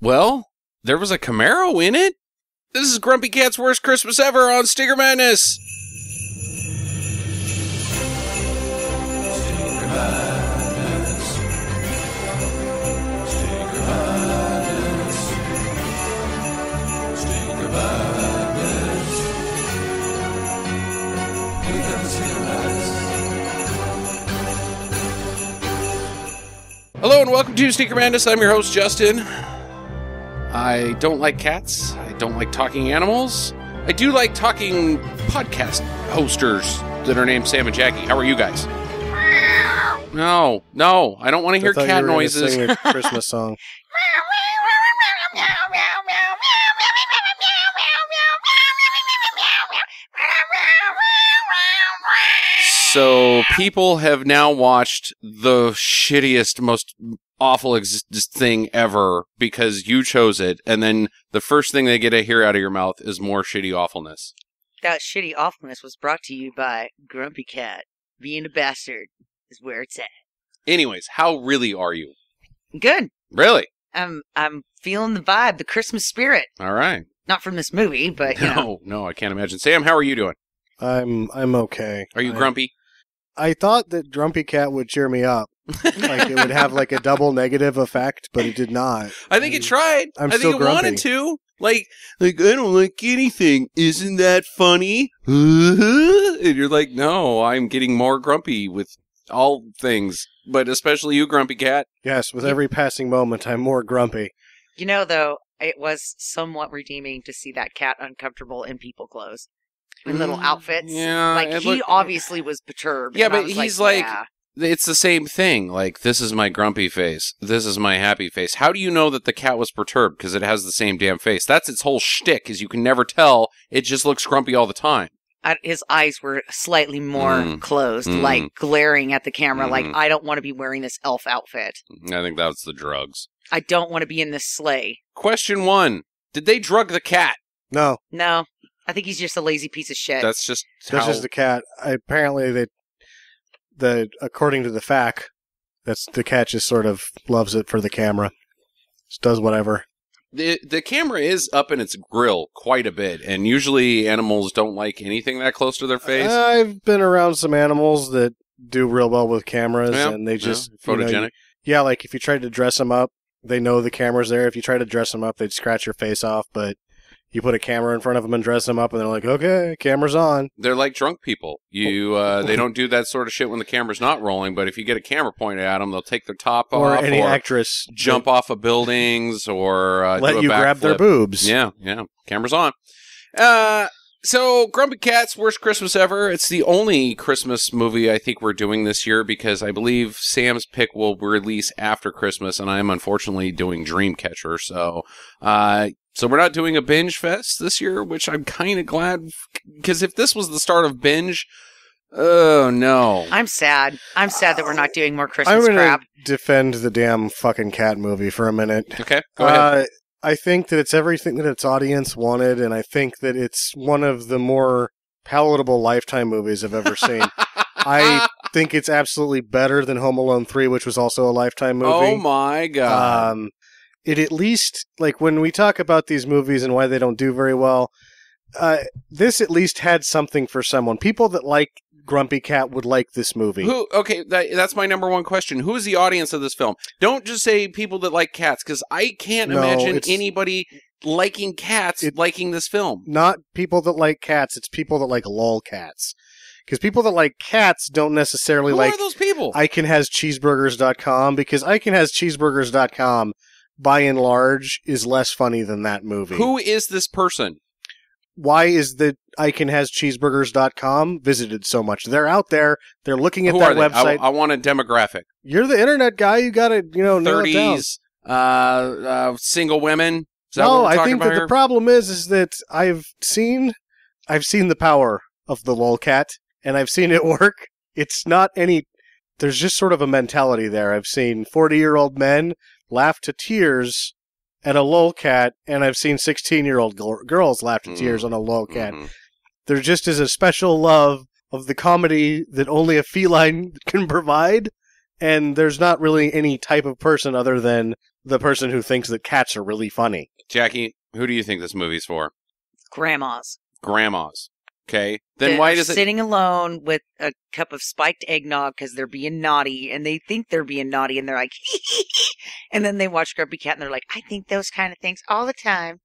Well, there was a Camaro in it? This is Grumpy Cat's Worst Christmas Ever on Sticker Madness. Hello and welcome to Sneaker Madness. I'm your host, Justin. I don't like cats. I don't like talking animals. I do like talking podcast hosters that are named Sam and Jackie. How are you guys? No, I don't want to hear cat noises. Sing a Christmas song. So people have now watched the shittiest, most awful thing ever because you chose it, and then the first thing they get to hear out of your mouth is more shitty awfulness. That shitty awfulness was brought to you by Grumpy Cat. Being a bastard is where it's at. Anyways, how really are you? Good. Really? I'm feeling the vibe, the Christmas spirit. All right. Not from this movie, but you know. No, I can't imagine. Sam, how are you doing? I'm okay. Are you grumpy? I thought that Grumpy Cat would cheer me up. Like it would have like a double negative effect, but it did not. I think it tried. I think still it grumpy. wanted to. Like I don't like anything. Isn't that funny? And you're like, no, I'm getting more grumpy with all things, but especially you, Grumpy Cat. Yes, with every passing moment, I'm more grumpy. You know, though, it was somewhat redeeming to see that cat uncomfortable in people clothes. In little outfits. Yeah. Like, he obviously was perturbed. Yeah, and I but was he's like yeah. It's the same thing. Like, this is my grumpy face. This is my happy face. How do you know that the cat was perturbed? Because it has the same damn face. That's its whole shtick, is you can never tell. It just looks grumpy all the time. His eyes were slightly more closed, like glaring at the camera, like, I don't want to be wearing this elf outfit. I think that's the drugs. I don't want to be in this sleigh. Question 1. Did they drug the cat? No. I think he's just a lazy piece of shit. That's just the cat. Apparently, according to the fact, the cat just sort of loves it for the camera. Just does whatever. The camera is up in its grill quite a bit, and usually animals don't like anything that close to their face. I've been around some animals that do real well with cameras, and they just photogenic. Like if you try to dress them up, they know the camera's there. If you try to dress them up, they'd scratch your face off, but you put a camera in front of them and dress them up, and they're like, okay, camera's on. They're like drunk people. They don't do that sort of shit when the camera's not rolling, but if you get a camera pointed at them, they'll take their top off. Or any actress. Jump off of buildings, or let do a you grab their boobs. Yeah, camera's on. So, Grumpy Cat's Worst Christmas Ever. It's the only Christmas movie I think we're doing this year, because I believe Sam's pick will release after Christmas, and I'm unfortunately doing Dreamcatcher, so we're not doing a binge fest this year, which I'm kind of glad, because if this was the start of binge, oh no. I'm sad. I'm sad that we're not doing more Christmas I'm gonna crap. defend the damn fucking cat movie for a minute. Okay, go ahead. I think that it's everything that its audience wanted, and I think that it's one of the more palatable Lifetime movies I've ever seen. I think it's absolutely better than Home Alone 3, which was also a Lifetime movie. Oh my god. It at least, like, when we talk about these movies and why they don't do very well, this at least had something for someone. People that like Grumpy Cat would like this movie. Okay, that's my number one question. Who is the audience of this film? Don't just say people that like cats, because I can't imagine anybody liking cats liking this film. Not people that like cats, it's people that like lolcats. Because people that like cats don't necessarily like... Who are those people? ICanHasCheeseburgers.com, because ICanHasCheeseburgers.com, by and large, is less funny than that movie. Who is this person? Why is the ICanHasCheeseburgers.com visited so much? They're out there. They're looking at that website. I want a demographic. You're the internet guy. You got to, narrow it down. 30s, single women. Is that No, what we're I think about that here? the problem is that I've seen the power of the lolcat, and I've seen it work. It's not any... There's just sort of a mentality there. I've seen 40-year-old men laugh to tears at a lolcat, and I've seen 16-year-old girls laugh to tears on a lolcat. Mm-hmm. There just is a special love of the comedy that only a feline can provide, and there's not really any type of person other than the person who thinks that cats are really funny. Jackie, who do you think this movie's for? Grandmas. Grandmas. Okay. Then They're why does it... sitting alone with a cup of spiked eggnog because they're being naughty, and they think they're being naughty, and they're like, and then they watch Grumpy Cat, and they're like, I think those kind of things all the time.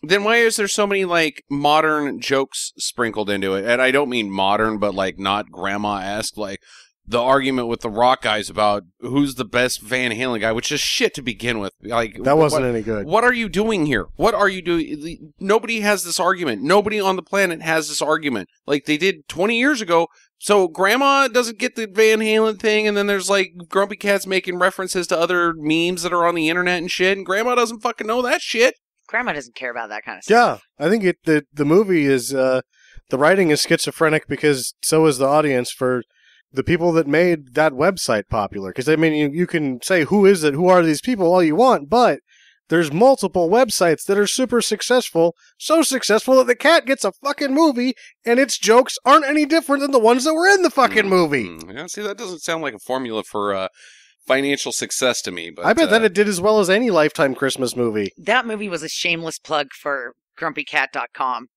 Then why is there so many, like, modern jokes sprinkled into it? And I don't mean modern, but, like, not grandma-esque. Like, the argument with the Rock guys about who's the best Van Halen guy, which is shit to begin with. Like, that wasn't any good. What are you doing here? What are you doing? Nobody has this argument. Nobody on the planet has this argument. Like, they did 20 years ago. So grandma doesn't get the Van Halen thing, and then there's, like, Grumpy Cats making references to other memes that are on the internet and shit, and grandma doesn't fucking know that shit. Grandma doesn't care about that kind of stuff. Yeah, I think the movie is, the writing is schizophrenic because so is the audience for the people that made that website popular. Because, I mean, you can say, who is it, who are these people, all you want, but there's multiple websites that are super successful, so successful that the cat gets a fucking movie, and its jokes aren't any different than the ones that were in the fucking movie. Yeah, see, that doesn't sound like a formula for financial success to me. But I bet that it did as well as any Lifetime Christmas movie. That movie was a shameless plug for GrumpyCat.com.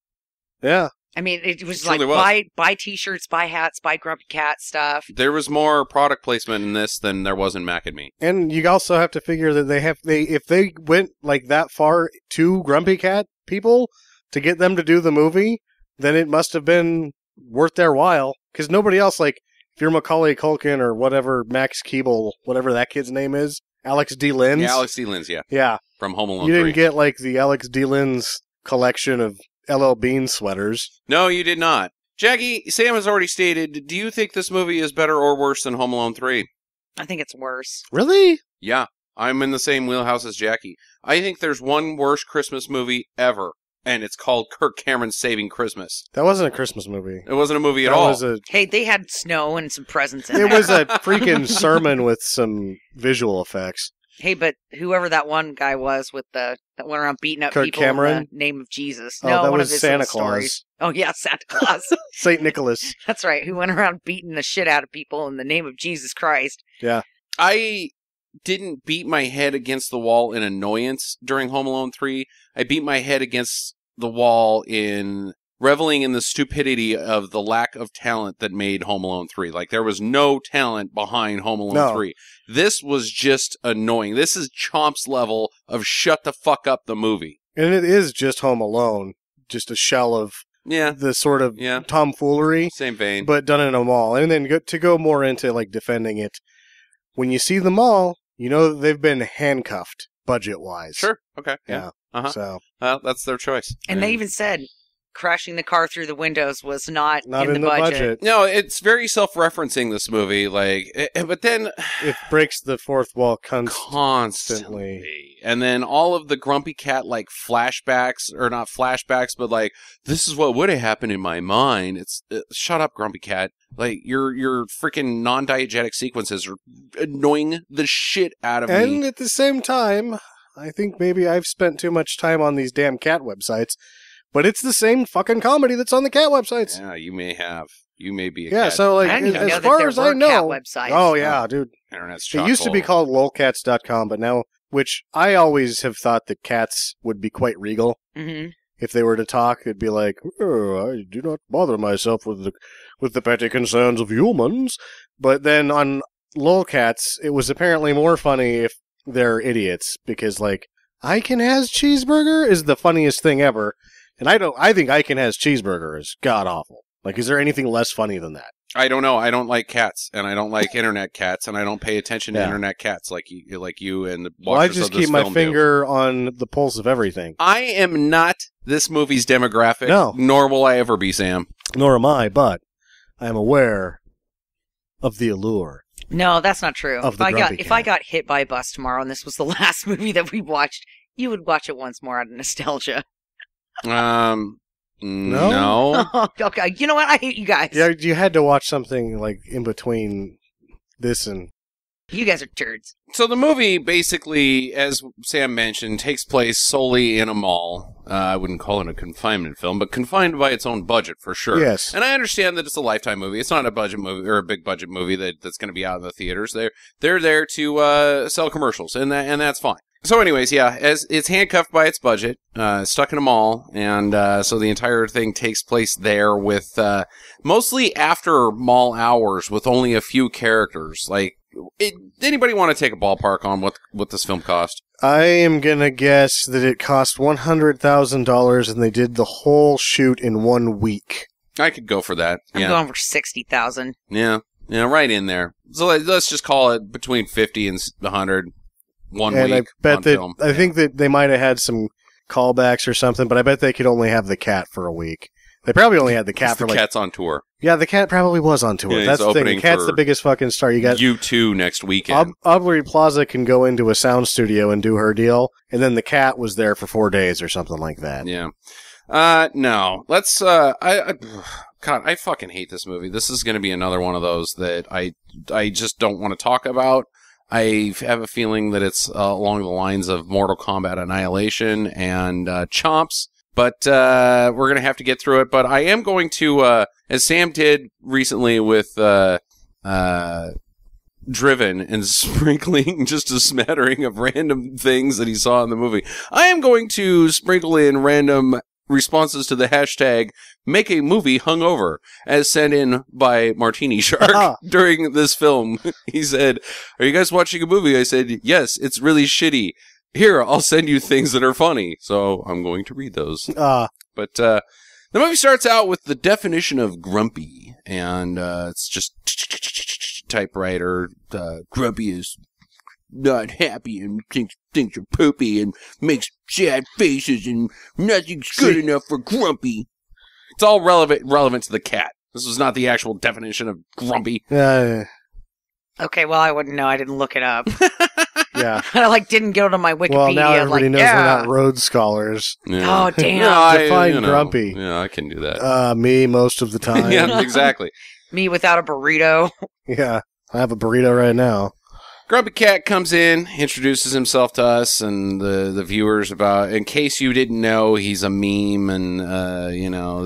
Yeah. I mean, it was It like was. buy T-shirts, buy hats, buy Grumpy Cat stuff. There was more product placement in this than there was in Mac and Me. And you also have to figure that if they went like that far to Grumpy Cat people to get them to do the movie, then it must have been worth their while. Because nobody else, like, if you're Macaulay Culkin or whatever, Max Keeble, whatever that kid's name is, Alex D. Linz. Yeah, Alex D. Linz, yeah. Yeah. From Home Alone You 3. didn't get, like, the Alex D. Linz collection of LL Bean sweaters. No, you did not. Jackie, Sam has already stated, do you think this movie is better or worse than Home Alone 3? I think it's worse. Really? Yeah, I'm in the same wheelhouse as Jackie. I think there's one worse Christmas movie ever, and it's called Kirk Cameron's Saving Christmas. That wasn't a Christmas movie. It wasn't a movie at That all. was a... Hey, they had snow and some presents in It there. was a freaking sermon with some visual effects. Hey, but whoever that one guy was with that went around beating up Kirk people Cameron? in the name of Jesus. Oh, No, that one was of his Santa little stories. Claus. Oh yeah, Santa Claus. St. Nicholas. That's right. Who went around beating the shit out of people in the name of Jesus Christ. Yeah. I didn't beat my head against the wall in annoyance during Home Alone 3. I beat my head against the wall in reveling in the stupidity of the lack of talent that made Home Alone 3. Like, there was no talent behind Home Alone 3. This was just annoying. This is Chomp's level of shut the fuck up the movie. And it is just Home Alone. Just a shell of the sort of tomfoolery. Same vein. But done in a mall. And then to go more into, like, defending it, when you see the mall, you know that they've been handcuffed, budget-wise. Sure. Okay. Yeah. Uh-huh. So. Well, that's their choice. And they even said crashing the car through the windows was not Not in the budget. No, it's very self-referencing, this movie. Like, but then it breaks the fourth wall constantly. And then all of the Grumpy Cat, like, flashbacks, or not flashbacks, but like, this is what would have happened in my mind. It's shut up, Grumpy Cat. Like, your freaking non-diegetic sequences are annoying the shit out of me. And at the same time, I think maybe I've spent too much time on these damn cat websites. But it's the same fucking comedy that's on the cat websites. Yeah, you may have. You may be a cat. So, like, as far as I know... websites. Oh, yeah, dude. Internet's It used to be called lolcats.com, but now... Which I always have thought that cats would be quite regal. Mm-hmm. If they were to talk, it'd be like, oh, I do not bother myself with the petty concerns of humans. But then on lolcats, it was apparently more funny if they're idiots. Because, like, Icon has cheeseburger is the funniest thing ever. And I think Icon has cheeseburger is god-awful. Like, is there anything less funny than that? I don't know. I don't like cats, and I don't like internet cats, and I don't pay attention to internet cats like you and the watchers Well, I just of this keep my film finger on the pulse of everything. I am not this movie's demographic, No. Nor will I ever be, Sam. Nor am I, but I am aware of the allure. No, that's not true. Of the Grumpy If I Cat. got hit by a bus tomorrow and this was the last movie that we watched, you would watch it once more out of nostalgia. No. Okay, you know what? I hate you guys. Yeah, you had to watch something like in between this and... You guys are turds. So the movie basically, as Sam mentioned, takes place solely in a mall. I wouldn't call it a confinement film, but confined by its own budget for sure. Yes. And I understand that it's a Lifetime movie. It's not a budget movie or a big budget movie that's going to be out in the theaters. They're there to sell commercials, and that's fine. So anyways, yeah, as it's handcuffed by its budget, stuck in a mall, and so the entire thing takes place there with mostly after mall hours with only a few characters. Like, anybody want to take a ballpark on what this film cost? I am going to guess that it cost $100,000 and they did the whole shoot in 1 week. I could go for that. I'm going for 60,000. Yeah, right in there. So let's just call it between 50 and 100 1 week. And I bet that film. I think that they might have had some callbacks or something, but I bet they could only have the cat for a week. They probably only had the cat for the cat's on tour. Yeah, the cat probably was on tour. Yeah, That's the thing. The cat's the biggest fucking star. You got U2 next weekend. Aubrey Plaza can go into a sound studio and do her deal, and then the cat was there for 4 days or something like that. Yeah. No. Let's. God, I fucking hate this movie. This is going to be another one of those that I just don't want to talk about. I have a feeling that it's along the lines of Mortal Kombat Annihilation and Chomps. But we're going to have to get through it. But I am going to, as Sam did recently with Driven and sprinkling just a smattering of random things that he saw in the movie, I am going to sprinkle in random responses to the hashtag Make a Movie Hungover, as sent in by Martini Shark during this film. He said, "Are you guys watching a movie?" I said, "Yes, it's really shitty. Here, I'll send you things that are funny." So I'm going to read those. But the movie starts out with the definition of grumpy, and it's just typewriter. Grumpy is not happy and thinks you're poopy and makes sad faces and nothing's good enough for grumpy. It's all relevant to the cat. This was not the actual definition of grumpy. Okay, well, I wouldn't know. I didn't look it up. Yeah. I didn't go to my Wikipedia. Well, now everybody knows we're not Rhodes scholars. Yeah. Oh, damn. Define grumpy. Yeah, I can do that. Me most of the time. Yeah, exactly. Me without a burrito. Yeah, I have a burrito right now. Grumpy Cat comes in, introduces himself to us and the viewers about, in case you didn't know, he's a meme and,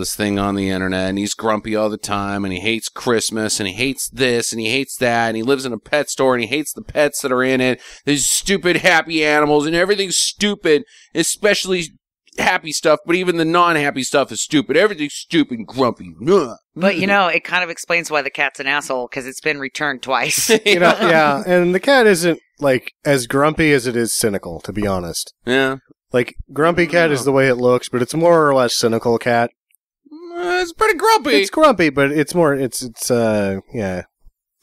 this thing on the internet, and he's grumpy all the time, and he hates Christmas, and he hates this, and he hates that, and he lives in a pet store, and he hates the pets that are in it. There's stupid happy animals, and everything's stupid, especially happy stuff, but even the non-happy stuff is stupid. Everything's stupid and grumpy. But, it kind of explains why the cat's an asshole, because it's been returned twice. Yeah, and the cat isn't, as grumpy as it is cynical, to be honest. Yeah. Grumpy cat is the way it looks, but it's more or less cynical cat. It's pretty grumpy. It's grumpy, but it's more, the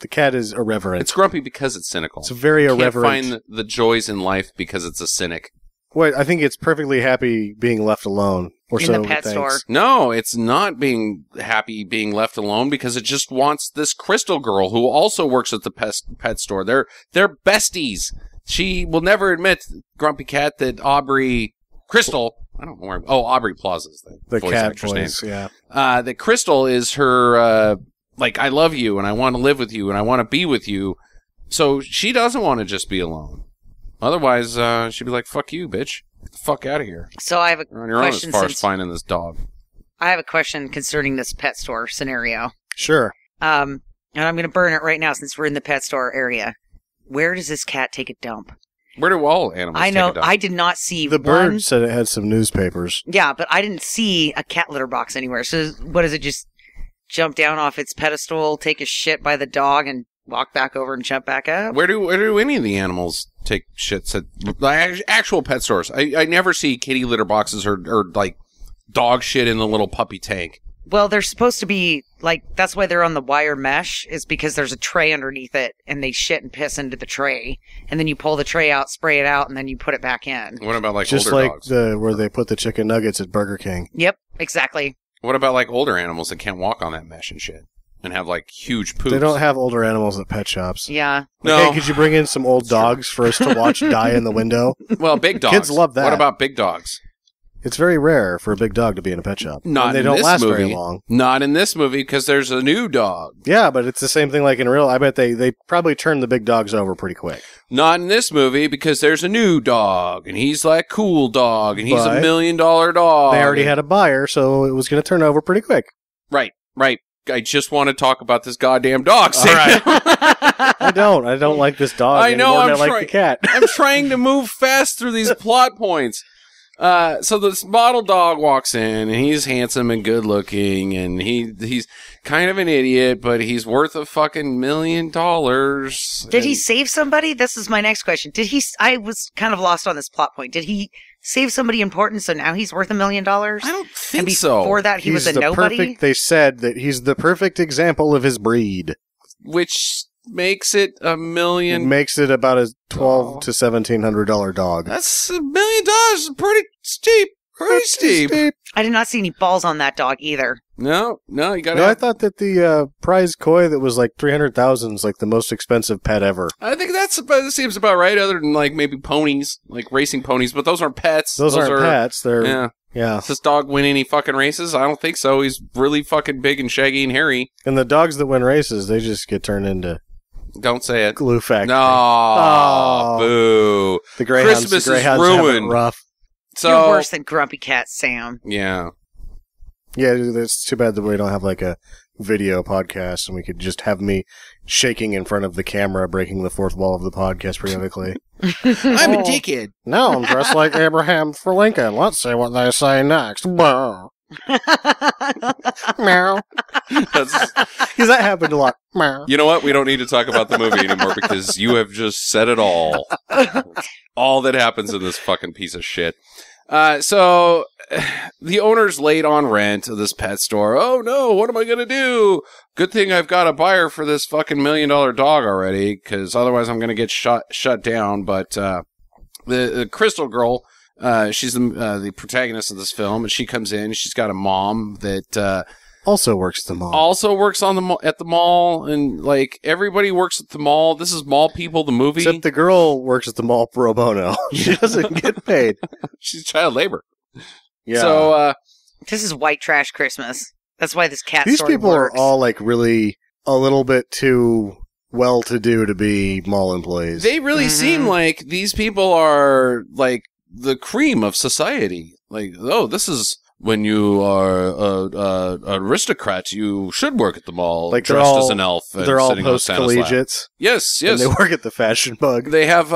cat is irreverent. It's grumpy because it's cynical. It's very irreverent. Can't find the joys in life because it's a cynic. Well, I think it's perfectly happy being left alone. Or in the pet store. No, it's not being happy being left alone because it just wants this Crystal girl who also works at the pet store. They're besties. She will never admit, Grumpy Cat, that Crystal, I don't know where, Aubrey Plaza is the voice cat actress voice, name. Yeah. That Crystal is her, I love you and I want to live with you and I want to be with you. So she doesn't want to just be alone. Otherwise, she'd be like, "Fuck you, bitch. Get the fuck out of here." So I have a You're on your own as question. far as finding this dog. I have a question concerning this pet store scenario. Sure. And I'm going to burn it right now since we're in the pet store area. Where does this cat take a dump? Where do all animals I know. take a dump? I did not see The bird said it had some newspapers. Yeah, but I didn't see a cat litter box anywhere. So what is it? Just jump down off its pedestal, take a shit by the dog, and walk back over and jump back up? Where do any of the animals take shits at actual pet stores? I never see kitty litter boxes or dog shit in the little puppy tank. Well, they're supposed to be that's why they're on the wire mesh, is because there's a tray underneath it and they shit and piss into the tray, and then you pull the tray out, spray it out, and then you put it back in. What about just older like dogs? where they put the chicken nuggets at Burger King? Yep, exactly. What about older animals that can't walk on that mesh and shit? And have huge poops. They don't have older animals at pet shops. Yeah. No. Hey, could you bring in some old dogs for us to watch die in the window? Well, big dogs. Kids love that. What about big dogs? It's very rare for a big dog to be in a pet shop. Not And they in don't this last movie. very long. Not in this movie, because there's a new dog. Yeah, but it's the same thing like in real. I bet they probably turn the big dogs over pretty quick. Not in this movie, because there's a new dog, and he's like cool dog, and he's But $1 million dog. They already had a buyer, so it was going to turn over pretty quick. Right. I just want to talk about this goddamn dog. All right. I don't like this dog I know, anymore than I I'm like the cat. I'm trying to move fast through these plot points. So this model dog walks in, and he's handsome and good looking, and he's kind of an idiot, but he's worth a fucking $1 million. Did he save somebody? This is my next question. I was kind of lost on this plot point. Did he save somebody important, so now he's worth $1 million? I don't think and so. Before that, he was a nobody? They said that he's the perfect example of his breed. Which makes it $1 million. It makes it about a $1,200 to $1,700 dog. That's $1 million. Pretty steep. Pretty steep. I did not see any balls on that dog either. No, you gotta. No, I thought that the prize koi that was like $300,000 is like the most expensive pet ever. I think that seems about right. Other than like maybe ponies, like racing ponies, but those aren't pets. Those aren't pets. They're yeah. Yeah. Does this dog win any fucking races? I don't think so. He's really fucking big and shaggy and hairy. And the dogs that win races, they just get turned into Don't say it. glue factory. No, boo. The Greyhounds, Christmas the Greyhounds is have it ruined. rough. So You're worse than Grumpy Cat, Sam. yeah. Yeah, it's too bad that we don't have like a video podcast and we could just have me shaking in front of the camera, breaking the fourth wall of the podcast periodically. I'm a dickhead. Now I'm dressed like Abraham for Lincoln. Let's see what they say next. Meow. Meow. Because that happened a lot. Meow. You know what? We don't need to talk about the movie anymore because you have just said it all. All that happens in this fucking piece of shit. So the owner's late on rent of this pet store. Oh no, what am I going to do? Good thing I've got a buyer for this fucking $1 million dog already, because otherwise I'm going to get shut down. But the Crystal girl, she's the protagonist of this film, and she comes in. She's got a mom that also works at the mall. Also works on at the mall, and like everybody works at the mall. This is Mall People, the movie. Except the girl works at the mall pro bono. She doesn't get paid. She's child labor. Yeah. So this is white trash Christmas. That's why this cat these story people works. are all like really a little bit too well-to-do to be mall employees. they really seem like these people are like the cream of society. Like, oh, this is when you are an aristocrat, you should work at the mall, like dressed as an elf. And they're all sitting on Santa's lap. post-collegiates. Yes. And they work at the Fashion Bug. They have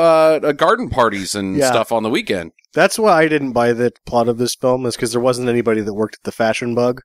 garden parties and stuff on the weekend. That's why I didn't buy the plot of this film, is because there wasn't anybody that worked at the Fashion Bug.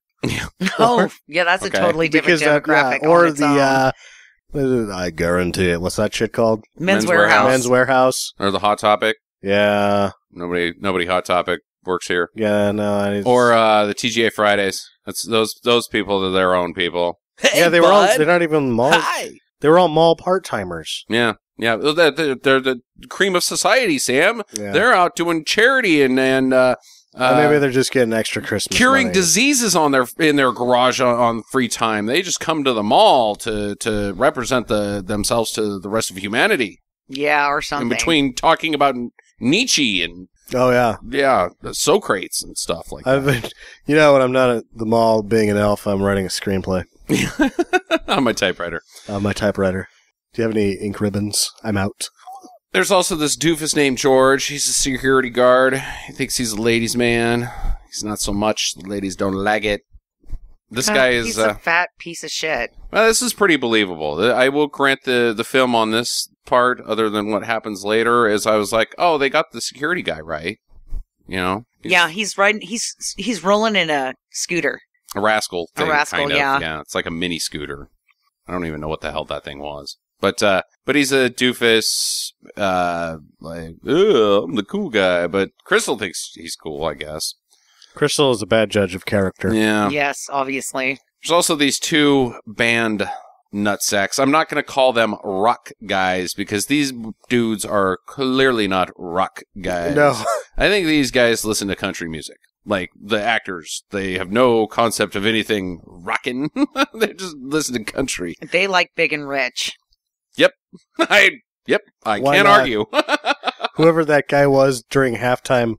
Oh, yeah, that's Okay. a totally different demographic. or on its own. I guarantee it. What's that shit called? Men's Warehouse. Men's Warehouse. Or the Hot Topic. Yeah. Nobody Hot Topic works here. Yeah, no. Or the TGA Fridays. That's those people are their own people. Yeah, they were all. They're not even mall. Hi. They were all mall part-timers. Yeah. They're the cream of society, Sam. Yeah. They're out doing charity and maybe they're just getting extra Christmas curing money. diseases in their garage on free time. They just come to the mall to represent themselves to the rest of humanity. Yeah, or something. In between talking about Nietzsche and Oh yeah, Socrates and stuff like I've that. been, when I'm not at the mall being an elf, I'm writing a screenplay On my typewriter. on my typewriter. Do you have any ink ribbons? I'm out. There's also this doofus named George. He's a security guard. He thinks he's a ladies' man. He's not so much. The ladies don't like it. This guy is... He's a fat piece of shit. Well, this is pretty believable. I will grant the film on this part, other than what happens later, is I was like, oh, they got the security guy right. He's riding. He's rolling in a scooter. A rascal thing. A rascal, kind of. yeah. Yeah, it's like a mini scooter. I don't even know what the hell that thing was. But he's a doofus, I'm the cool guy. But Crystal thinks he's cool, I guess. Crystal is a bad judge of character. Yeah. Yes, obviously. There's also these two band nutsacks. I'm not going to call them rock guys because these dudes are clearly not rock guys. No. I think these guys listen to country music. Like the actors, they have no concept of anything rockin'. They just listen to country. They like big and rich. Yep. I Why can't not? argue. Whoever that guy was during halftime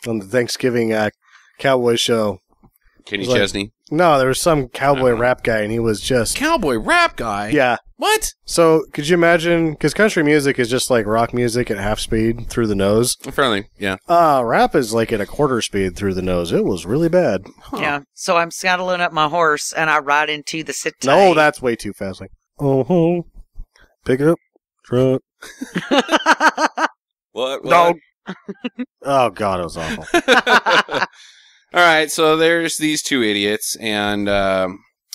on the Thanksgiving cowboy show. Kenny Like- Chesney. No, there was some cowboy rap guy, and he was just... Cowboy rap guy? Yeah. What? So, could you imagine... Because country music is just like rock music at half speed through the nose. Apparently, yeah. Rap is like at a quarter speed through the nose. It was really bad. Huh. Yeah. So I'm saddling up my horse and I ride into the sit No, that's way too fast. Like, oh, pick it up, truck. What? Dog. Oh, God, it was awful. All right, so there's these two idiots, and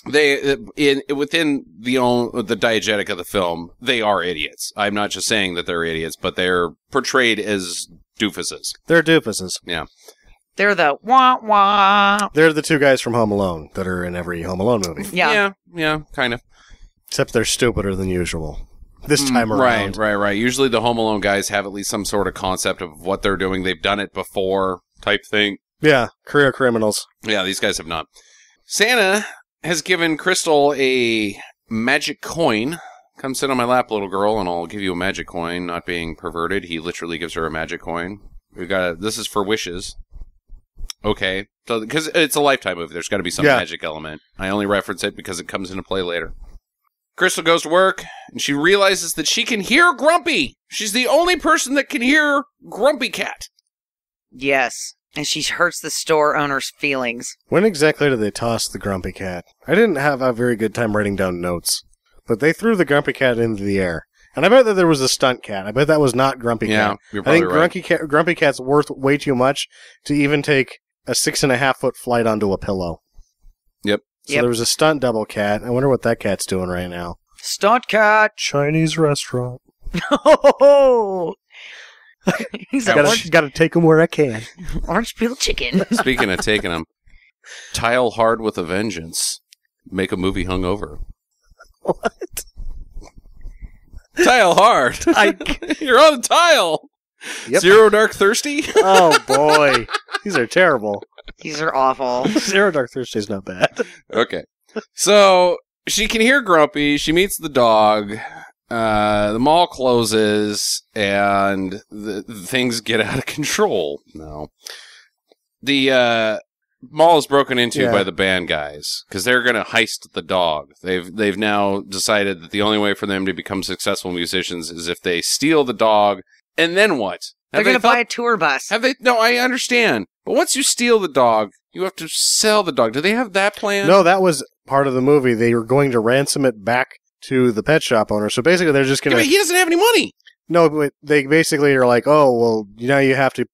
they within the diegetic of the film, they are idiots. I'm not just saying that they're idiots, but they're portrayed as doofuses. They're doofuses. Yeah. They're the wah wah. They're the two guys from Home Alone that are in every Home Alone movie. Yeah. Kind of. Except they're stupider than usual. This time around. Right. Usually the Home Alone guys have at least some sort of concept of what they're doing. They've done it before type thing. Yeah, career criminals. Yeah, these guys have not. Santa has given Crystal a magic coin. Come sit on my lap, little girl, and I'll give you a magic coin. Not being perverted, he literally gives her a magic coin. This is for wishes. Okay, so because it's a Lifetime movie, there's got to be some magic element. I only reference it because it comes into play later. Crystal goes to work, and she realizes that she can hear Grumpy. She's the only person that can hear Grumpy Cat. Yes. And she hurts the store owner's feelings. When exactly did they toss the Grumpy Cat? I didn't have a very good time writing down notes. But they threw the Grumpy Cat into the air. And I bet that there was a stunt cat. I bet that was not Grumpy Cat. You're probably I think Grumpy Cat's worth way too much to even take a 6.5-foot flight onto a pillow. Yep. So there was a stunt double cat. I wonder what that cat's doing right now. Stunt cat. Chinese restaurant. Oh, he's Gotta take him where I can. orange peel chicken. Speaking of taking them, Tile Hard with a Vengeance. Make a movie hungover. What? Tile Hard. You're on the tile. Yep. Zero Dark Thirsty. Oh, boy. These are terrible. These are awful. Zero Dark Thursday's not bad. Okay. So she can hear Grumpy. She meets the dog. The mall closes, and the things get out of control. No. The mall is broken into by the band guys because they're going to heist the dog. They've now decided that the only way for them to become successful musicians is if they steal the dog. And then what? They're going to buy a tour bus. Have they? No, I understand. But once you steal the dog, you have to sell the dog. Do they have that plan? No, that was part of the movie. They were going to ransom it back to the pet shop owner. So basically, they're just going to... Yeah, but he doesn't have any money. No, but they basically are like, oh, well, you have to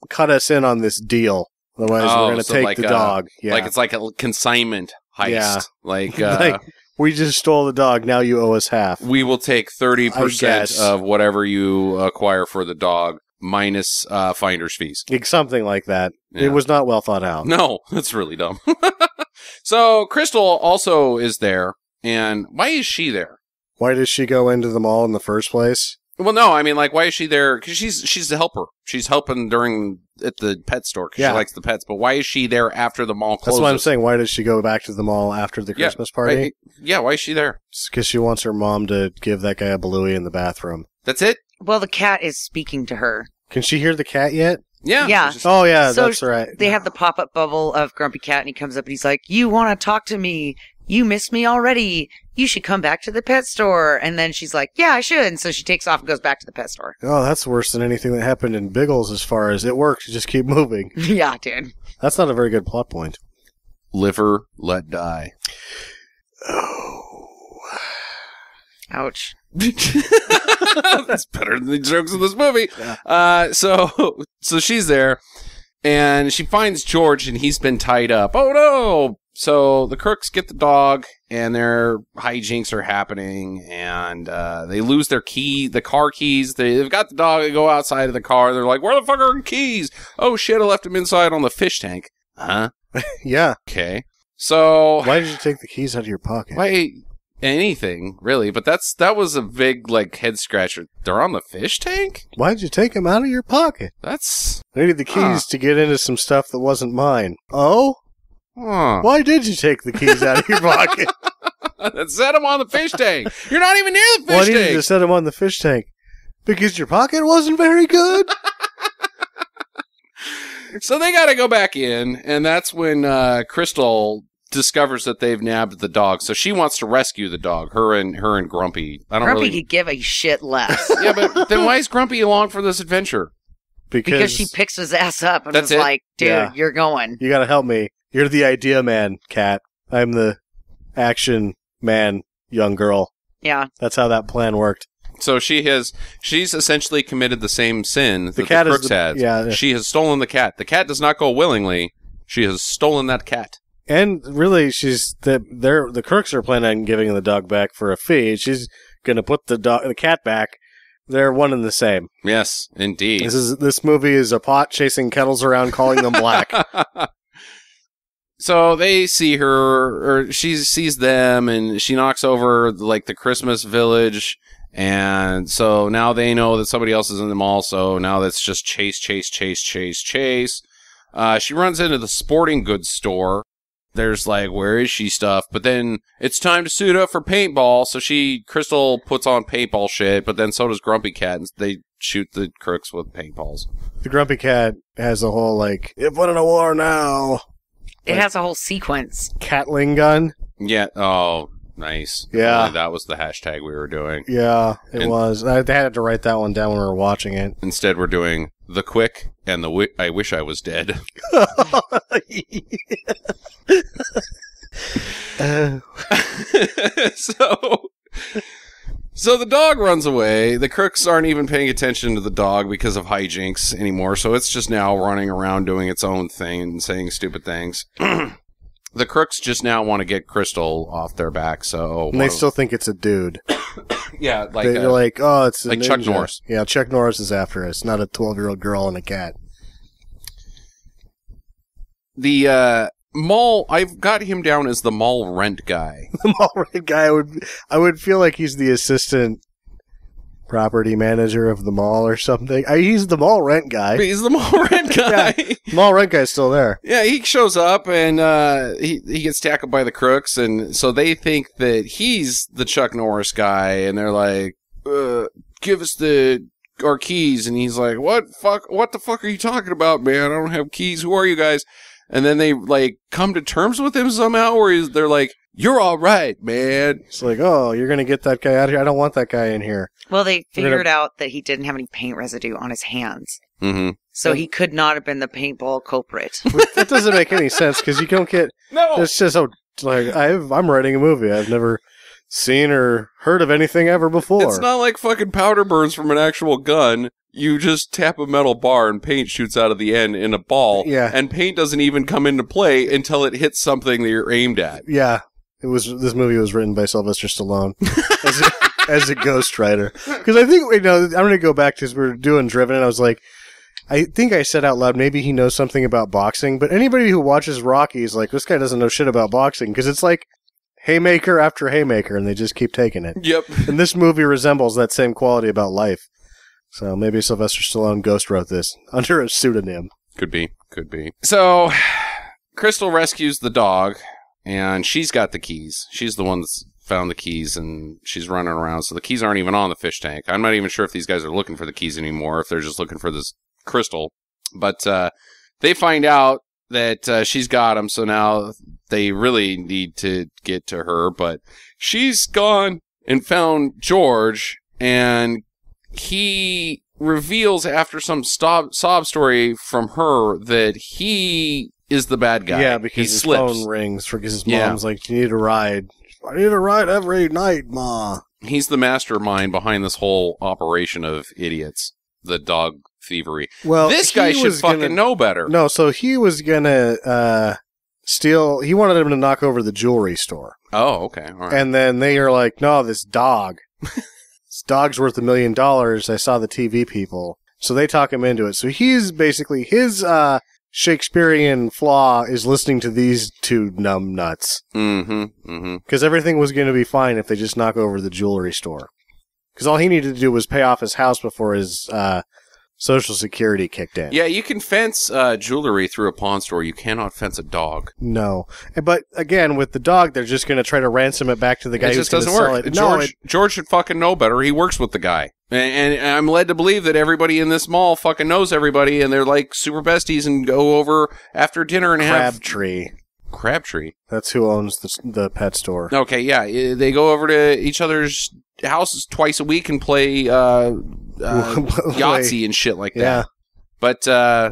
cut us in on this deal. Otherwise, we're going to take like the dog. Yeah. Like it's like a consignment heist. Yeah. Like, we just stole the dog. Now you owe us half. we will take 30% of whatever you acquire for the dog minus finder's fees. Like something like that. Yeah. It was not well thought out. No, that's really dumb. So Crystal also is there. And why is she there? Why did she go into the mall in the first place? Well, no, I mean, like, why is she there? Because she's the helper. She's helping at the pet store because she likes the pets. But why is she there after the mall closes? That's what I'm saying. Why did she go back to the mall after the Christmas party? Why is she there? It's because she wants her mom to give that guy a balooey in the bathroom. That's it? Well, the cat is speaking to her. Can she hear the cat yet? Yeah. Yeah. Oh, yeah, So that's right. They have the pop-up bubble of Grumpy Cat, and he comes up and he's like, "You want to talk to me? You miss me already. You should come back to the pet store." And then she's like, "Yeah, I should." And so she takes off and goes back to the pet store. Oh, that's worse than anything that happened in Biggles as far as it works. You just keep moving. Yeah, dude. That's not a very good plot point. Liver let die. Oh. Ouch. That's better than the jokes in this movie. Yeah. So she's there, and she finds George, and he's been tied up. Oh, no! So the crooks get the dog, and their hijinks are happening, and they lose their the car keys. They've got the dog. They go outside of the car. They're like, "Where the fuck are our keys?" "Oh, shit, I left them inside on the fish tank." Huh? Yeah. Okay. So Why did you take the keys out of your pocket? why anything really? But that was a big like head scratcher. They're on the fish tank. Why did you take them out of your pocket? That's I needed the keys to get into some stuff that wasn't mine. Oh? Why did you take the keys out of your pocket? Set them on the fish tank. You're not even near the fish Why did you tank. just set them on the fish tank? Because your pocket wasn't very good? So they got to go back in, and that's when Crystal discovers that they've nabbed the dog. So she wants to rescue the dog. Her and Grumpy. Grumpy could give a shit less. Yeah, but then why is Grumpy along for this adventure? Because she picks his ass up and That's was it? like, dude, you're going. You gotta help me. You're the idea man, Cat. I'm the action man, young girl. Yeah. That's how that plan worked. So she's essentially committed the same sin that the cat is crooks had. yeah. She has stolen the cat. The cat does not go willingly. She has stolen that cat. And really, the crooks are planning on giving the dog back for a fee. She's gonna put the cat back. They're one and the same. Yes, indeed. This movie is a pot chasing kettles around, calling them black. So they see her, or she sees them, and she knocks over like the Christmas village. And so now they know that somebody else is in the mall. So now that's just chase. She runs into the sporting goods store. There's like, where is she stuff? But then it's time to suit up for paintball. So Crystal puts on paintball shit, but then so does Grumpy Cat, and they shoot the crooks with paintballs. The Grumpy Cat has a whole, like, if we're in a war now. It has a whole sequence. Catling gun. Yeah. Oh, nice. Yeah. That was the hashtag we were doing. Yeah, it was. I had to write that one down when we were watching it. Instead, we're doing the quick and the I wish I was dead. So the dog runs away. The crooks aren't even paying attention to the dog because of hijinks anymore. So it's just now running around doing its own thing and saying stupid things. The crooks just now want to get Crystal off their back. So and they still think it's a dude. Yeah, they're like, oh, it's a like ninja. Chuck Norris. Yeah, Chuck Norris is after us, not a 12-year-old girl and a cat. The mall, I've got him down as the mall rent guy. The mall rent guy, I would feel like he's the assistant property manager of the mall or something. He's the mall rent guy. He's the mall rent guy. Yeah, mall rent guy's still there. Yeah, he shows up and he gets tackled by the crooks, and so they think that he's the Chuck Norris guy, and they're like, give us our keys, and he's like, what the fuck are you talking about, man? I don't have keys. Who are you guys? And then they like come to terms with him somehow, where they're like, you're all right, man. It's like, oh, you're going to get that guy out of here? I don't want that guy in here. Well, they figured out that he didn't have any paint residue on his hands. Mm-hmm. So he could not have been the paintball culprit. That doesn't make any sense, because you don't get... No! It's just, like, I'm writing a movie. I've never seen or heard of anything ever before. It's not like fucking powder burns from an actual gun. You just tap a metal bar and paint shoots out of the end in a ball. Yeah. And paint doesn't even come into play until it hits something that you're aimed at. Yeah. This movie was written by Sylvester Stallone as a ghostwriter. Because I think, I'm going to go back to, we were doing Driven, and I was like, I think I said out loud, maybe he knows something about boxing, but anybody who watches Rocky is like, this guy doesn't know shit about boxing, because it's like haymaker after haymaker, and they just keep taking it. Yep. And this movie resembles that same quality about life. So maybe Sylvester Stallone ghost wrote this under a pseudonym. Could be. So, Crystal rescues the dog, and she's got the keys. She's the one that's found the keys, and she's running around, so the keys aren't even on the fish tank. I'm not even sure if these guys are looking for the keys anymore, if they're just looking for this crystal. But they find out that she's got them, so now they really need to get to her. But she's gone and found George, and he reveals after some sob story from her that he is the bad guy. Yeah, because he his slips. phone rings because his mom's like, you need a ride. I need a ride every night, Ma. He's the mastermind behind this whole operation of idiots, the dog thievery. Well, this guy should fucking know better. No, so he was gonna steal. He wanted him to knock over the jewelry store. Oh, okay. All right. And then they are like, no, this dog. This dog's worth $1 million. I saw the TV people. So they talk him into it. So he's basically, his Shakespearean flaw is listening to these two numb nuts. Mm-hmm. Because everything was going to be fine if they just knock over the jewelry store. Because all he needed to do was pay off his house before his Social Security kicked in. Yeah, you can fence jewelry through a pawn store. You cannot fence a dog. No. But again, with the dog, they're just going to try to ransom it back to the guy It who's just going to doesn't sell work. it. George should fucking know better. He works with the guy. And I'm led to believe that everybody in this mall fucking knows everybody, and they're like super besties and go over after dinner and have... Crabtree? That's who owns the pet store. Okay, yeah. They go over to each other's houses twice a week and play Yahtzee and shit like that. Yeah. But,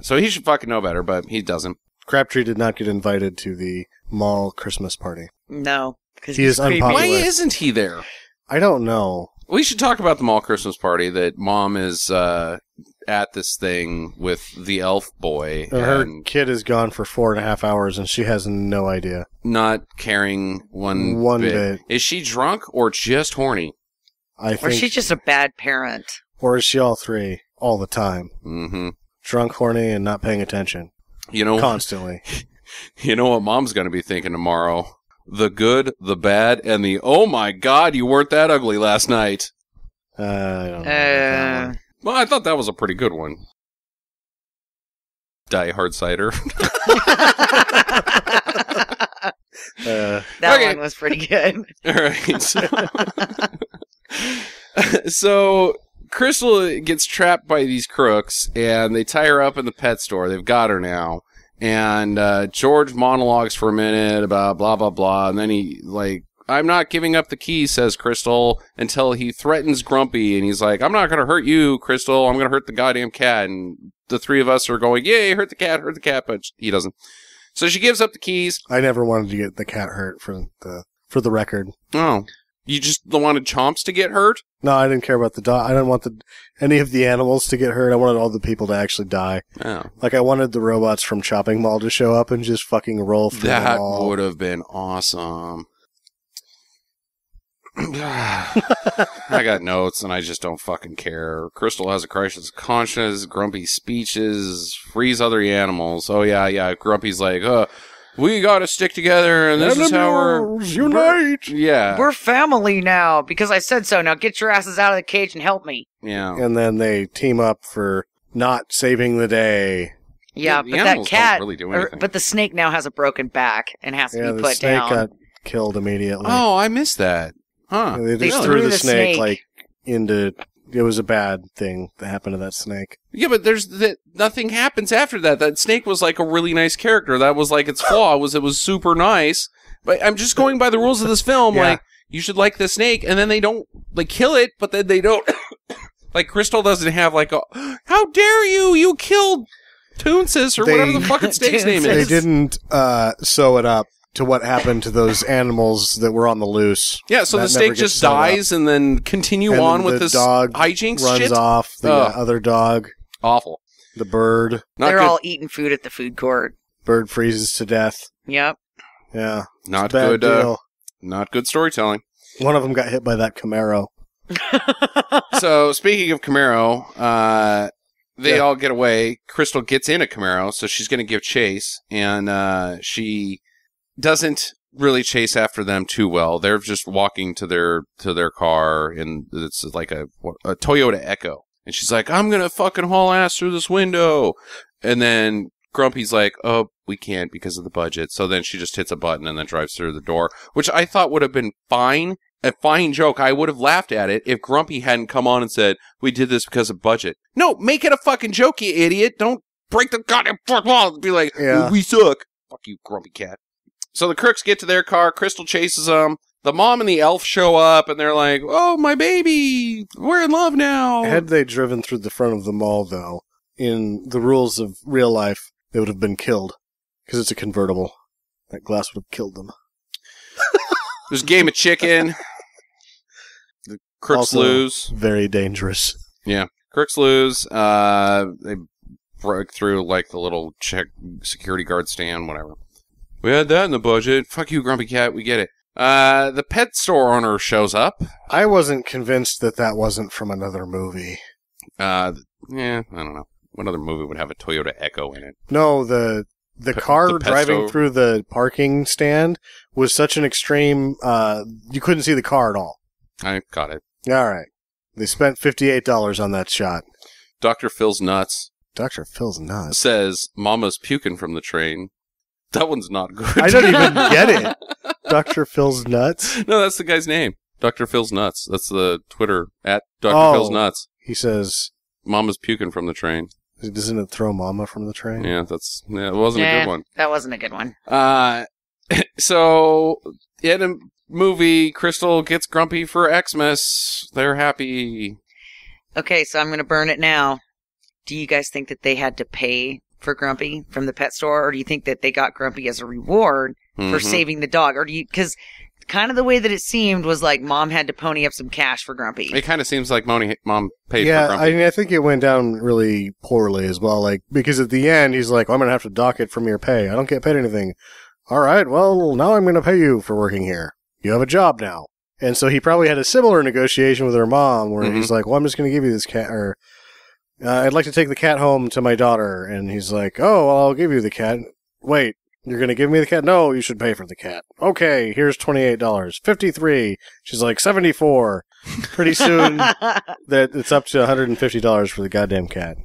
so he should fucking know better, but he doesn't. Crabtree did not get invited to the mall Christmas party. No. Because He is unpopular. Why isn't he there? I don't know. We should talk about the mall Christmas party that Mom is at this thing with the elf boy. Her and kid is gone for 4.5 hours, and she has no idea. not caring one bit. Is she drunk or just horny? I think. Or she's just a bad parent. Or is she all three all the time? Mm-hmm. Drunk, horny, and not paying attention. You know, Constantly. You know what Mom's going to be thinking tomorrow? The good, the bad, and the oh my God, you weren't that ugly last night. I don't know. That one. Well, I thought that was a pretty good one. Die Hard Cider. That Okay. one was pretty good. All right. So Crystal gets trapped by these crooks, and they tie her up in the pet store. They've got her now. And George monologues for a minute about blah, blah, blah. And then he, like, I'm not giving up the key, says Crystal, until he threatens Grumpy. And he's like, I'm not going to hurt you, Crystal. I'm going to hurt the goddamn cat. And the three of us are going, yay, hurt the cat. But he doesn't. So she gives up the keys. I never wanted to get the cat hurt for the record. Oh. You just wanted Chomps to get hurt? No, I didn't care about the dog. I didn't want any of the animals to get hurt. I wanted all the people to actually die. Oh. Like, I wanted the robots from Chopping Mall to show up and just fucking roll through them That all. would have been awesome. I got notes and I just don't fucking care. Crystal has a crisis of conscience. Grumpy speeches, frees other animals. Oh yeah. Grumpy's like, we gotta stick together and this is how we're... unite! Yeah. We're family now because I said so. Now get your asses out of the cage and help me. Yeah. And then they team up for not saving the day. Yeah, The but that animals cat, don't really do anything. but the snake now has a broken back and has to Yeah, be the put snake down. got killed immediately. Oh, I missed that. Huh. They just They threw threw the the snake, snake. like, into... It was a bad thing that happened to that snake. Yeah, but nothing happens after that. That snake was like a really nice character. That was like its flaw was it was super nice. But I'm just going by the rules of this film. Yeah. Like, you should like the snake, and then they don't kill it, but then they don't. Like Crystal doesn't have like a how dare you killed Toonsis or whatever the fuck its snake's name They is. didn't sew it up to what happened to those animals that were on the loose. Yeah, so That the never snake gets just sewed up. dies and then continue And on then with the this dog hijinks runs shit. off. The Ugh. other dog, Awful. the bird. Not They're good. all eating food at the food court. Bird freezes to death. Yep. Yeah. Not It's a bad good. deal. Not good storytelling. One of them got hit by that Camaro. So, speaking of Camaro, they Yeah. all get away. Crystal gets in a Camaro, so she's going to give chase, and she doesn't really chase after them too well. They're just walking to their car, and it's like a Toyota Echo. And she's like, I'm going to fucking haul ass through this window. And then Grumpy's like, oh, we can't because of the budget. So then she just hits a button and then drives through the door, which I thought would have been fine. A fine joke. I would have laughed at it if Grumpy hadn't come on and said, we did this because of budget. No, make it a fucking joke, you idiot. Don't break the goddamn fourth wall and be like, Yeah. we suck. Fuck you, Grumpy cat. So the crooks get to their car. Crystal chases them. The mom and the elf show up, and they're like, oh, my baby. We're in love now. Had they driven through the front of the mall, though, in the rules of real life, they would have been killed. Because it's a convertible. That glass would have killed them. There's a game of chicken. The crooks Also, lose. Very dangerous. Yeah. Crooks lose. They broke through, like, the little check security guard stand, whatever. We had that in the budget. Fuck you, Grumpy Cat. We get it. The pet store owner shows up. I wasn't convinced that wasn't from another movie. Yeah, I don't know. What other movie would have a Toyota Echo in it? No, the car the pesto. driving through the parking stand was such an extreme, you couldn't see the car at all. I got it. All right. They spent $58 on that shot. Dr. Phil's nuts. Dr. Phil's nuts. Says, Mama's puking from the train. That one's not good. I don't even get it. Dr. Phil's nuts? No, that's the guy's name. Dr. Phil's nuts. That's the Twitter at Dr. Phil's nuts. He says, Mama's puking from the train. Doesn't it throw Mama from the train? Yeah, it wasn't a good one. That wasn't a good one. So, in a movie, Crystal gets grumpy for Xmas. They're happy. Okay, so I'm going to burn it now. Do you guys think that they had to pay for Grumpy from the pet store, or do you think that they got Grumpy as a reward for saving the dog? Or do you, because kind of the way that it seemed was like Mom had to pony up some cash for Grumpy. It kind of seems like Mom paid for Grumpy. Yeah, I think it went down really poorly as well. Like, because at the end, he's like, well, I'm going to have to dock it from your pay. I don't get paid anything. All right, well, now I'm going to pay you for working here. You have a job now. And so he probably had a similar negotiation with her mom where he's like, well, I'm just going to give you this cat, or I'd like to take the cat home to my daughter. And he's like, oh, well, I'll give you the cat. Wait, you're going to give me the cat? No, you should pay for the cat. Okay, here's $28. $53. She's like, $74. Pretty soon, that it's up to $150 for the goddamn cat.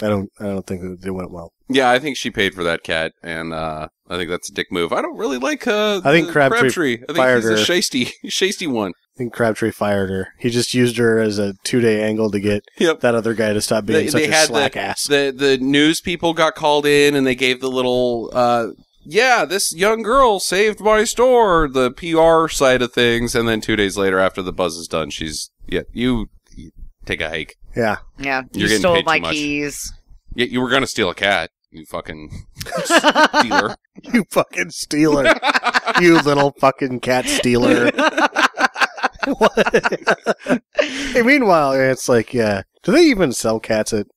I don't think that it went well. Yeah, I think she paid for that cat, and I think that's a dick move. I don't really like I think Crabtree I think fired he's her. a shasty one. I think Crabtree fired her. He just used her as a 2-day angle to get that other guy to stop being such a slack ass. The news people got called in, and they gave the little, this young girl saved my store, the PR side of things, and then 2 days later, after the buzz is done, you take a hike. Yeah. Yeah, You're you getting stole paid my too much. keys. Yeah, you were going to steal a cat, you fucking stealer. You fucking stealer. You little fucking cat stealer. Hey, meanwhile, it's like, do they even sell cats at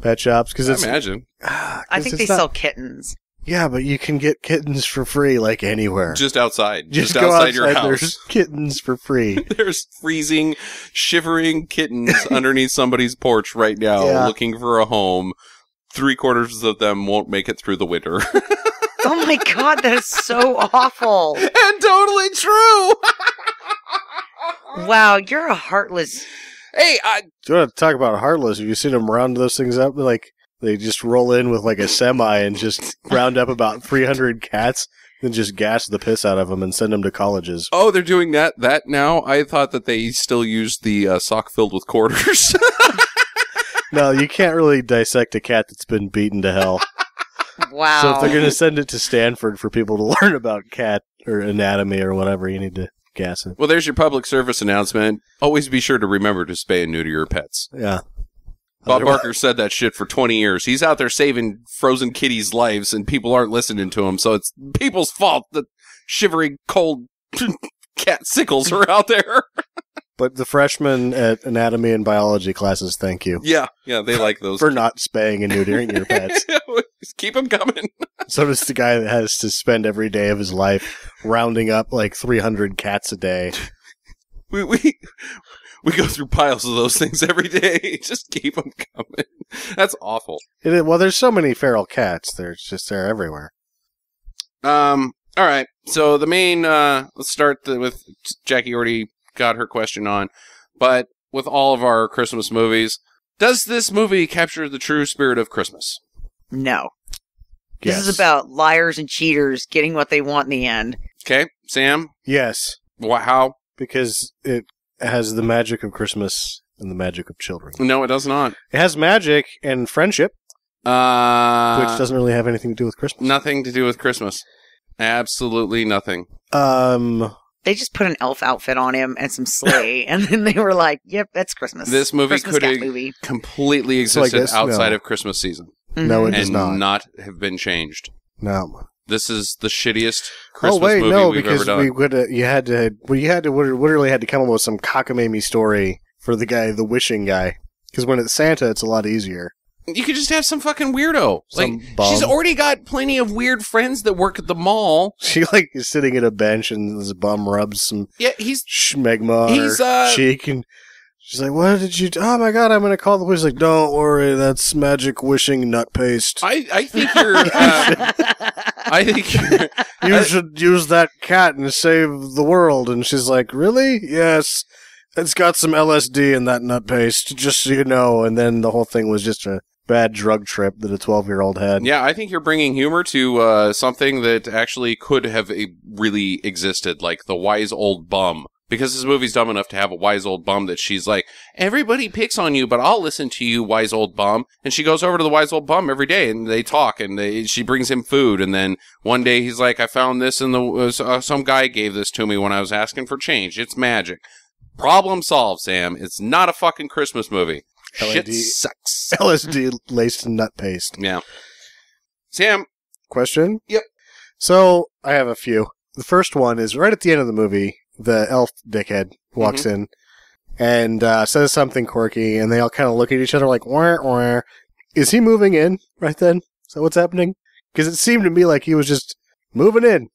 pet shops? Cause I imagine. I think they sell kittens. Yeah, but you can get kittens for free, like anywhere. Just outside. Just go outside your house. There's kittens for free. There's freezing, shivering kittens underneath somebody's porch right now looking for a home. 3/4 of them won't make it through the winter. Oh my god, that is so awful. And totally true. Wow, you're a heartless. Hey, Do you want to talk about heartless? Have you seen them round those things up? Like, they just roll in with like a semi and just round up about 300 cats, then just gas the piss out of them and send them to colleges. Oh, they're doing that now? I thought that they still used the sock filled with quarters. No, you can't really dissect a cat that's been beaten to hell. Wow. So if they're going to send it to Stanford for people to learn about cat or anatomy or whatever, you need to gas it. Well, there's your public service announcement. Always be sure to remember to spay and neuter your pets. Yeah. Bob Barker said that shit for 20 years. He's out there saving frozen kitties' lives, and people aren't listening to him, so it's people's fault that shivering, cold cat sickles are out there. But the freshmen at anatomy and biology classes, thank you. Yeah, they like those. For not spaying and neutering your pets. Keep them coming. So does the guy that has to spend every day of his life rounding up like 300 cats a day. We go through piles of those things every day. Just keep them coming. That's awful. Well, there's so many feral cats. They're everywhere. All right. So the main, let's start with Jackie already got her question on, but with all of our Christmas movies, does this movie capture the true spirit of Christmas? No. Yes. This is about liars and cheaters getting what they want in the end. Okay, Sam? Yes. How? Because it has the magic of Christmas and the magic of children. No, it does not. It has magic and friendship, which doesn't really have anything to do with Christmas. Nothing to do with Christmas. Absolutely nothing. They just put an elf outfit on him and some sleigh, and then they were like, yep, that's Christmas. This movie Christmas could cat have movie. completely So I existed guess outside no. of Christmas season. No, it does and not. have been changed. No. This is the shittiest Christmas movie we've ever done. you had to literally had to come up with some cockamamie story for the wishing guy. Because when it's Santa, it's a lot easier. You could just have some fucking weirdo. Some Like, bum. she's already got plenty of weird friends that work at the mall. She is sitting at a bench and this bum rubs some Yeah, he's schmegma on He's, her cheek and she's like, "What did you do? Oh my god, I'm going to call the police." Like, "Don't worry, that's magic wishing nut paste. I think you're. I think you're. You should use that cat and save the world." And she's like, "Really? Yes." It's got some LSD in that nut paste, just so you know. And then the whole thing was just a bad drug trip that a 12-year-old had. Yeah, I think you're bringing humor to something that actually could have really existed, like the wise old bum. Because this movie's dumb enough to have a wise old bum that she's like, everybody picks on you, but I'll listen to you, wise old bum. And she goes over to the wise old bum every day, and they talk, and she brings him food. And then one day he's like, I found this in the some guy gave this to me when I was asking for change. It's magic. Problem solved, Sam. It's not a fucking Christmas movie. Shit sucks. LSD laced in nut paste. Yeah. Sam. Question? Yep. So, I have a few. The first one is right at the end of the movie. The elf dickhead walks in and says something quirky, and they all kind of look at each other like, wah, wah. Is he moving in right then? Is that what's happening? Because it seemed to me like he was just moving in.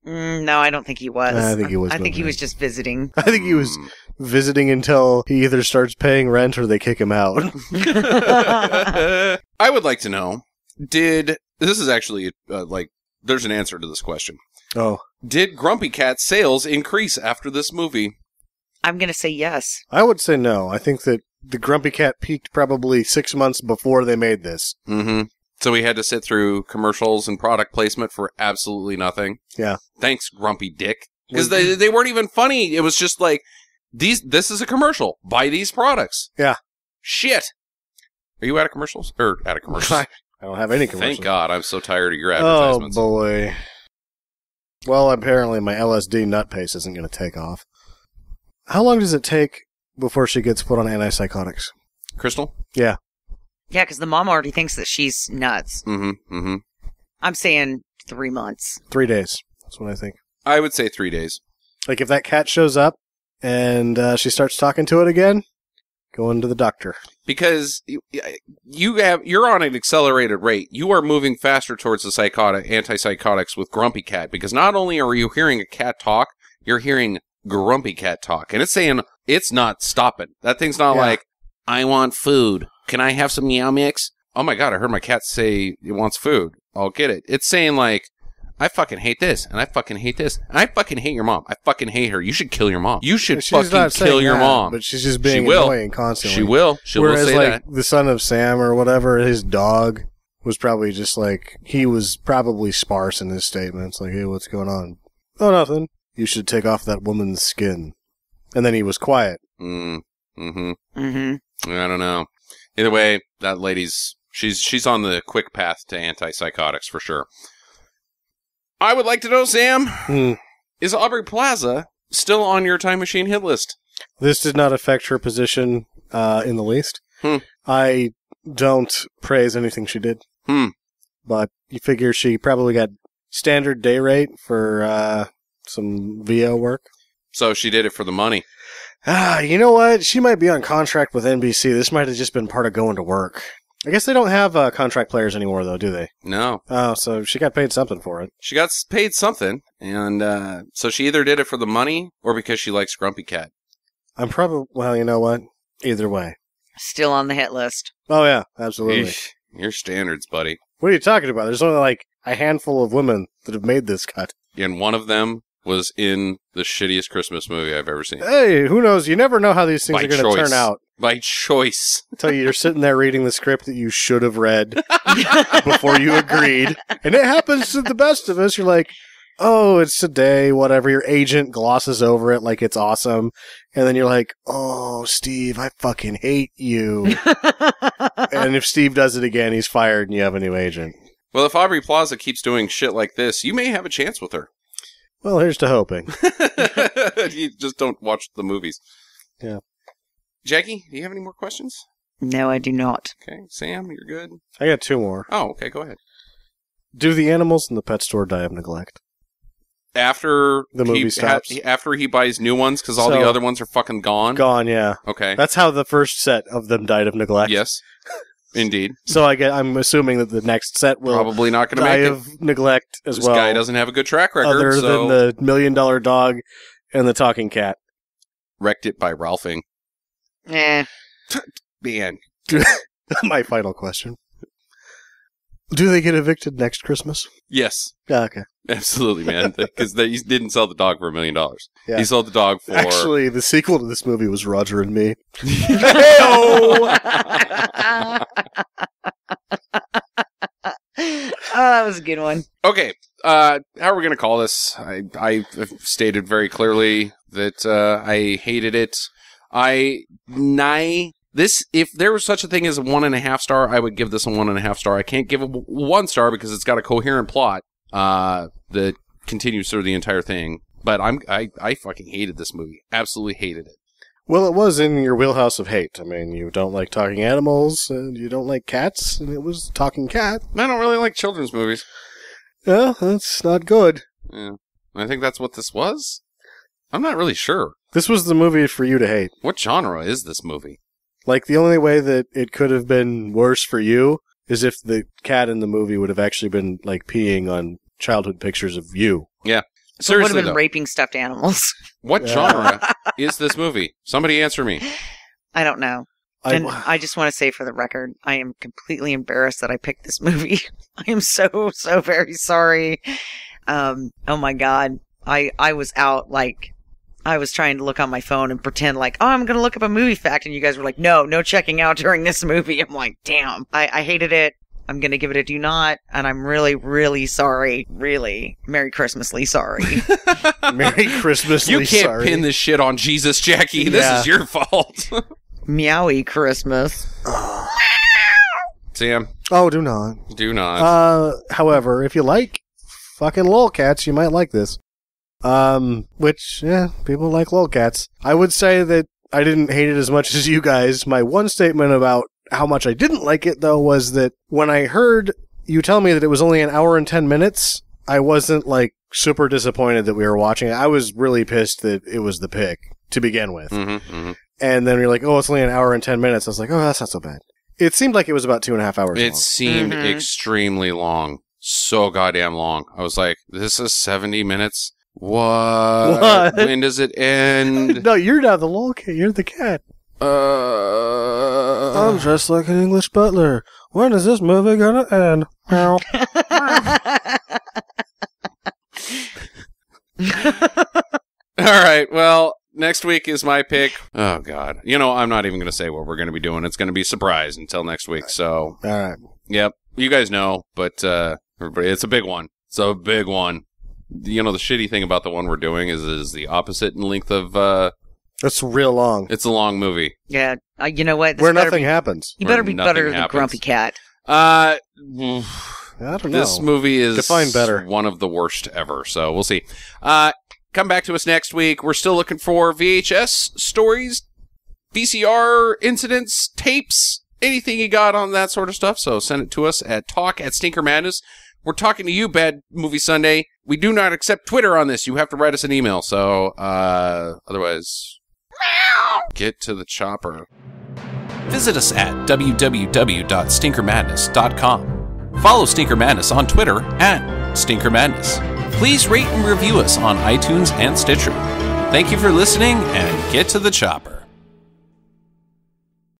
No, I don't think he was. I think he was. I think he was just visiting. I think he was visiting until he either starts paying rent or they kick him out. I would like to know, this is actually, there's an answer to this question. Oh. Did Grumpy Cat sales increase after this movie? I'm going to say yes. I would say no. I think that the Grumpy Cat peaked probably 6 months before they made this. Mm-hmm. So we had to sit through commercials and product placement for absolutely nothing. Yeah. Thanks, Grumpy Dick. Because they weren't even funny. It was just like, this is a commercial. Buy these products. Yeah. Shit. Are you out of commercials? Or out of commercials? I don't have any commercials. Thank God. I'm so tired of your advertisements. Oh, boy. Well, apparently my LSD nut paste isn't going to take off. How long does it take before she gets put on antipsychotics? Crystal? Yeah. Yeah, because the mom already thinks that she's nuts. Mm-hmm. Mm-hmm. I'm saying 3 months. 3 days. That's what I think. I would say 3 days. Like if that cat shows up and she starts talking to it again, going to the doctor. Because you're on an accelerated rate. You are moving faster towards the antipsychotics with Grumpy Cat. Because not only are you hearing a cat talk, you're hearing Grumpy Cat talk. And it's saying it's not stopping. That thing's not like, I want food. Can I have some Meow Mix? Oh my God, I heard my cat say it wants food. I'll get it. It's saying like, I fucking hate this, and I fucking hate this, and I fucking hate your mom. I fucking hate her. You should kill your mom. You should fucking kill your mom. But she's just being annoying constantly. She will. She will say like, that. The son of Sam or whatever, his dog was probably just like, he was probably sparse in his statements. Like, hey, what's going on? Oh, nothing. You should take off that woman's skin. And then he was quiet. Mm-hmm. I don't know. Either way, that lady's, she's on the quick path to antipsychotics for sure. I would like to know, Sam, is Aubrey Plaza still on your Time Machine hit list? This did not affect her position in the least. I don't praise anything she did. But you figure she probably got standard day rate for some VO work. So she did it for the money. You know what? She might be on contract with NBC. This might have just been part of going to work. I guess they don't have contract players anymore, though, do they? No. Oh, so she got paid something for it. She got paid something, and so she either did it for the money or because she likes Grumpy Cat. I'm probably, well, you know what? Either way. Still on the hit list. Oh, yeah, absolutely. Eesh, your standards, buddy. What are you talking about? There's only like a handful of women that have made this cut. And one of them was in the shittiest Christmas movie I've ever seen. Hey, who knows? You never know how these things are going to turn out. By choice. I tell you, you're sitting there reading the script that you should have read before you agreed. And it happens to the best of us. You're like, oh, it's today, whatever. Your agent glosses over it like it's awesome. And then you're like, oh, Steve, I fucking hate you. And if Steve does it again, he's fired and you have a new agent. Well, if Aubrey Plaza keeps doing shit like this, you may have a chance with her. Well, here's to hoping. You just don't watch the movies. Yeah. Jackie, do you have any more questions? No, I do not. Okay. Sam, you're good? I got 2 more. Oh, okay. Go ahead. Do the animals in the pet store die of neglect? After the movie stops? After he buys new ones, because all the other ones are fucking gone? Gone, yeah. Okay. That's how the first set of them died of neglect. Yes. Indeed. So I'm assuming that the next set will probably not going to die make of neglect as this well. This guy doesn't have a good track record. Other than the $1 million dog and the talking cat. Wrecked it by Ralphing. Eh. Man. My final question. Do they get evicted next Christmas? Yes. Yeah, okay. Absolutely, man. Because they didn't sell the dog for $1 million. Yeah. He sold the dog for... Actually, the sequel to this movie was Roger and Me. Oh, that was a good one. Okay, how are we going to call this? I stated very clearly that I hated it. If there was such a thing as a 1.5 star, I would give this a 1.5 star. I can't give it 1 star because it's got a coherent plot that continues through the entire thing. But I fucking hated this movie. Absolutely hated it. Well, it was in your wheelhouse of hate. I mean, you don't like talking animals, and you don't like cats, and it was Talking Cat. I don't really like children's movies. Yeah, that's not good. Yeah, I think that's what this was. I'm not really sure. This was the movie for you to hate. What genre is this movie? Like, the only way that it could have been worse for you is if the cat in the movie would have actually been, like, peeing on childhood pictures of you. Yeah. So it would Seriously, have been though. raping stuffed animals. What genre is this movie? Somebody answer me. I don't know. And I just want to say for the record, I am completely embarrassed that I picked this movie. I am so very sorry. Oh my God. I was out, like, I was trying to look on my phone and pretend like, oh, I'm going to look up a movie fact. And you guys were like, no checking out during this movie. I'm like, damn, I hated it. I'm going to give it a do not. And I'm really sorry. Really. Merry Christmasly sorry. Merry Christmasly You can't sorry. pin this shit on Jesus, Jackie. This Yeah. is your fault. Meowy Christmas. Sam, Oh, do not. do not. However, if you like fucking lolcats, you might like this. Which, yeah, people like lolcats. I would say that I didn't hate it as much as you guys. My one statement about how much I didn't like it, though, was that when I heard you tell me that it was only an hour and 10 minutes, I wasn't, like, super disappointed that we were watching it. I was really pissed that it was the pick to begin with. And then you're like, oh, it's only an hour and 10 minutes. I was like, oh, that's not so bad. It seemed like it was about 2.5 hours It long. seemed extremely long. So goddamn long. I was like, this is 70 minutes? What? When does it end? No, you're not the lolcat. You're the cat. I'm dressed like an English butler. When is this movie gonna end? Meow. All right, well, next week is my pick. Oh, God. You know, I'm not even going to say what we're going to be doing. It's going to be a surprise until next week. So, All right. yep, you guys know, but everybody, it's a big one. It's a big one. You know, the shitty thing about the one we're doing is the opposite in length of... That's real long. it's a long movie. Yeah. You know what? This Where better nothing be- happens. You better Where be nothing better than happens. Grumpy Cat. I don't know. This movie is Define better. one of the worst ever, so we'll see. Come back to us next week. We're still looking for VHS stories, VCR incidents, tapes, anything you got on that sort of stuff. So send it to us at talk@stinkermadness. We're talking to you, Bad Movie Sunday. We do not accept Twitter on this. You have to write us an email. So otherwise, get to the chopper. Visit us at www.stinkermadness.com. Follow Stinker Madness on Twitter at Stinker Madness. Please rate and review us on iTunes and Stitcher. Thank you for listening, and get to the chopper.